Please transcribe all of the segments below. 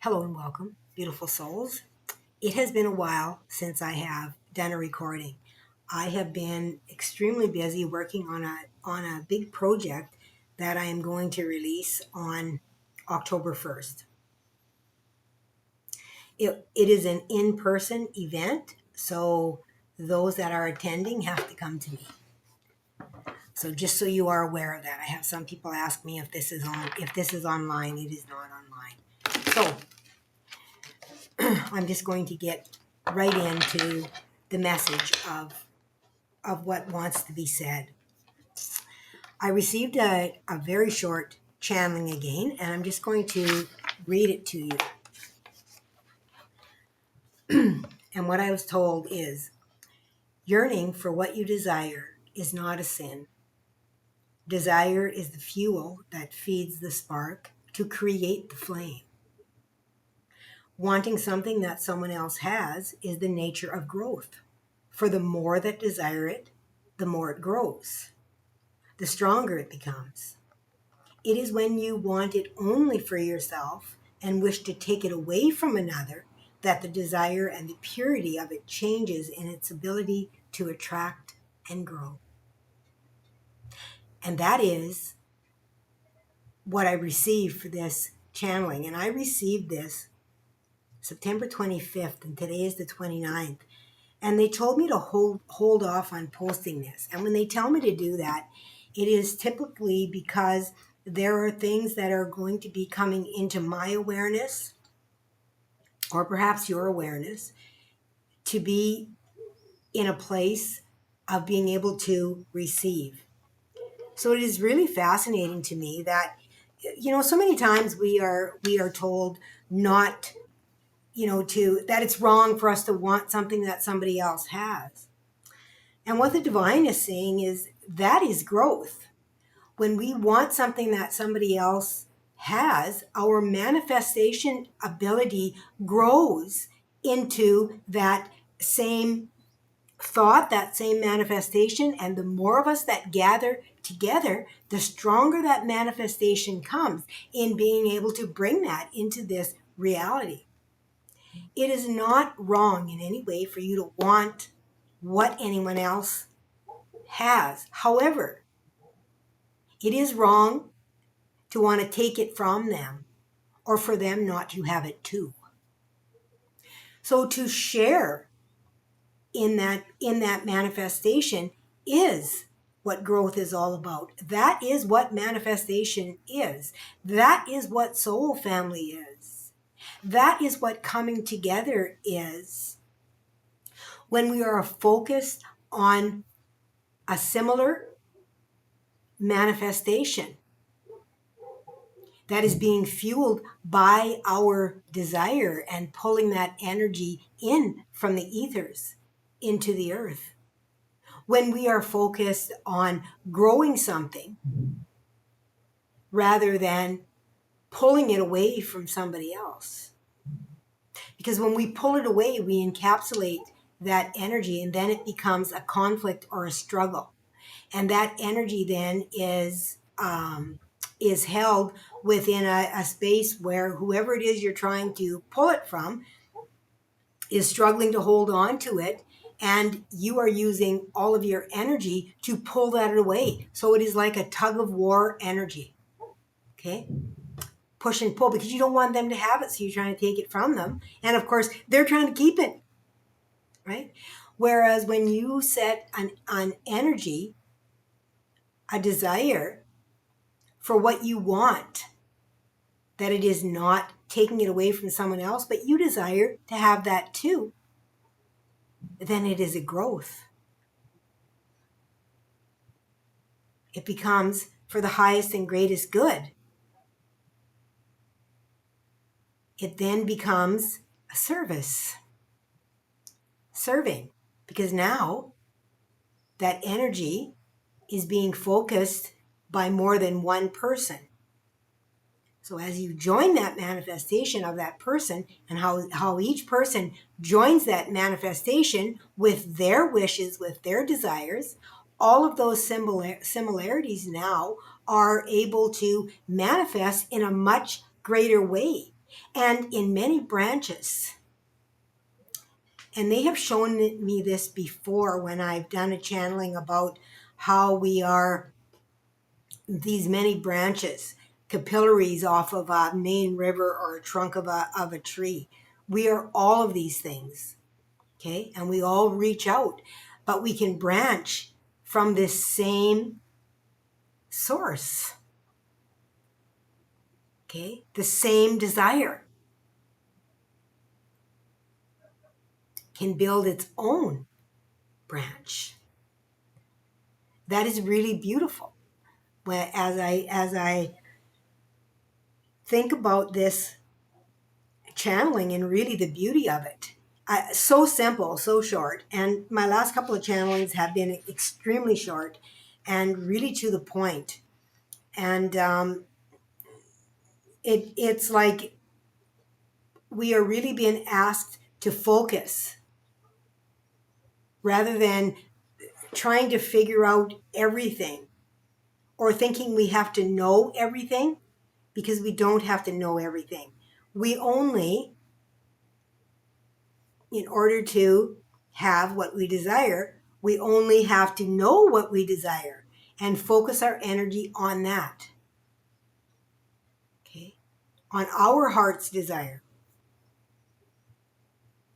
Hello and welcome, beautiful souls. It has been a while since I have done a recording. I have been extremely busy working on a big project that I am going to release on October 1st. It is an in-person event, so those that are attending have to come to me. So just so you are aware of that, I have some people ask me if this is online. It is not online. So I'm just going to get right into the message of what wants to be said. I received a very short channeling again, and I'm just going to read it to you. And what I was told is yearning for what you desire is not a sin. Desire is the fuel that feeds the spark to create the flame. Wanting something that someone else has is the nature of growth. For the more that desire it, the more it grows, the stronger it becomes. It is when you want it only for yourself and wish to take it away from another that the desire and the purity of it changes in its ability to attract and grow. And that is what I received for this channeling. And I received this September 25th, and today is the 29th. And they told me to hold off on posting this. And when they tell me to do that, it is typically because there are things that are going to be coming into my awareness, or perhaps your awareness, to be in a place of being able to receive. So it is really fascinating to me that, so many times we are told not, that it's wrong for us to want something that somebody else has. And what the divine is saying is that is growth. When we want something that somebody else has, our manifestation ability grows into that same thought, that same manifestation. And the more of us that gather together, the stronger that manifestation comes in being able to bring that into this reality. It is not wrong in any way for you to want what anyone else has. However, it is wrong to want to take it from them or for them not to have it too. So to share in that manifestation is what growth is all about. That is what manifestation is. That is what soul family is. That is what coming together is. When we are focused on a similar manifestation that is being fueled by our desire and pulling that energy in from the ethers into the earth. When we are focused on growing something rather than pulling it away from somebody else. Because when we pull it away, we encapsulate that energy and then it becomes a conflict or a struggle. And that energy then is held within a space where whoever it is you're trying to pull it from is struggling to hold on to it, and you are using all of your energy to pull that away. So it is like a tug of war energy. Okay? Push and pull, because you don't want them to have it, so you're trying to take it from them. And of course, they're trying to keep it. Right? Whereas when you set an energy, a desire for what you want, that it is not taking it away from someone else, but you desire to have that too, then it is a growth. It becomes for the highest and greatest good. It then becomes a service. Serving. Because now that energy is being focused by more than one person. So as you join that manifestation of that person and how each person joins that manifestation with their wishes, with their desires, all of those similarities now are able to manifest in a much greater way. and in many branches. And they have shown me this before when I've done a channeling about how we are these many branches, capillaries off of a main river or a trunk of a tree. We are all of these things, okay? And we all reach out, but we can branch from this same source, okay? The same desire can build its own branch. That is really beautiful. As I think about this channeling and really the beauty of it. So simple, so short. And my last couple of channelings have been extremely short and really to the point. And it's like we are really being asked to focus rather than trying to figure out everything or thinking we have to know everything, because we don't have to know everything. We only, in order to have what we desire, we only have to know what we desire and focus our energy on that. Okay? On our heart's desire,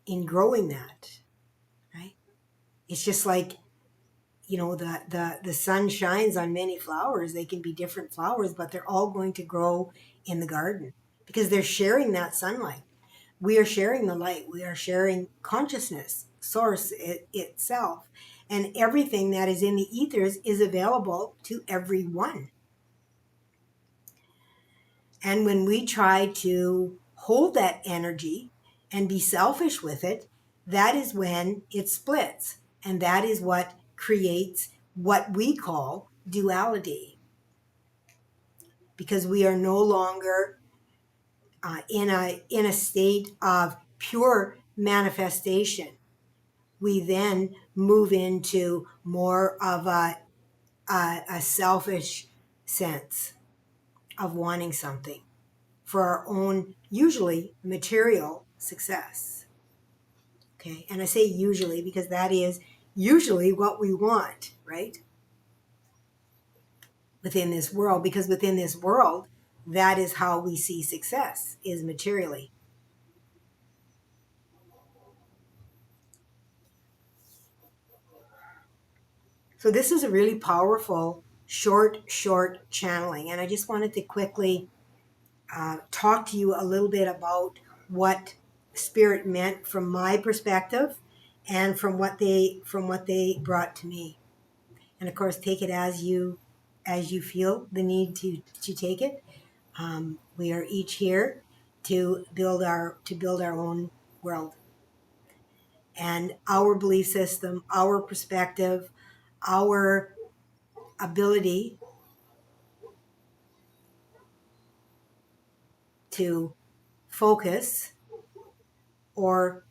in growing that, right? It's just like, the sun shines on many flowers. They can be different flowers, but they're all going to grow in the garden because they're sharing that sunlight. We are sharing the light. We are sharing consciousness, source itself. And everything that is in the ethers is available to everyone. And when we try to hold that energy and be selfish with it, that is when it splits. And that is what creates what we call duality. Because we are no longer in a state of pure manifestation. We then move into more of a selfish sense of wanting something for our own, usually material success. Okay, and I say usually because that is usually what we want, right? Within this world, because within this world, that is how we see success, is materially. So this is a really powerful, short channeling. And I just wanted to quickly talk to you a little bit about what spirit meant from my perspective and from what they brought to me. And of course, take it as you feel the need to take it. We are each here to build our own world, and our belief system, our perspective, our ability to focus or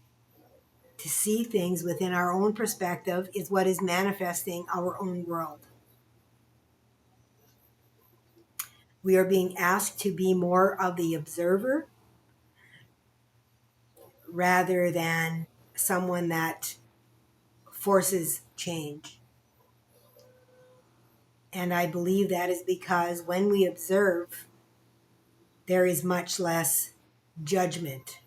to see things within our own perspective is what is manifesting our own world. We are being asked to be more of the observer rather than someone that forces change. And I believe that is because when we observe, there is much less judgment,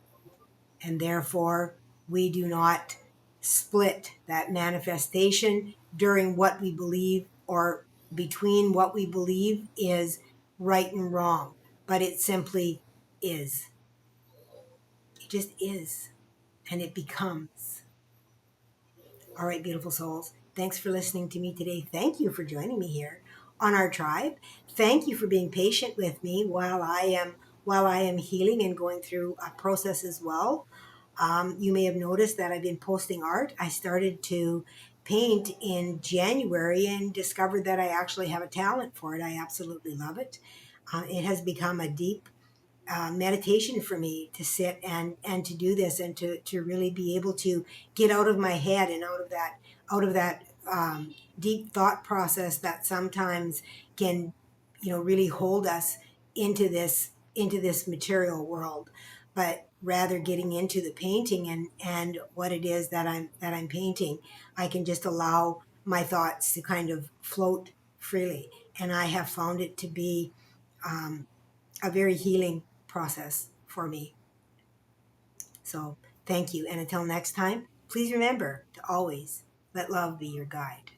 and therefore we do not split that manifestation during what we believe or between what we believe is right and wrong, but it simply is. It just is, and it becomes. All right, beautiful souls. Thanks for listening to me today. Thank you for joining me here on our tribe. Thank you for being patient with me while I am healing and going through a process as well. You may have noticed that I've been posting art. I started to paint in January and discovered that I actually have a talent for it. I absolutely love it. It has become a deep meditation for me to sit and to do this and to really be able to get out of my head and out of that deep thought process that sometimes can really hold us into this into this material world, but rather getting into the painting and what it is that I'm painting. I can just allow my thoughts to kind of float freely, and I have found it to be a very healing process for me. So thank you, and until next time, please remember to always let love be your guide.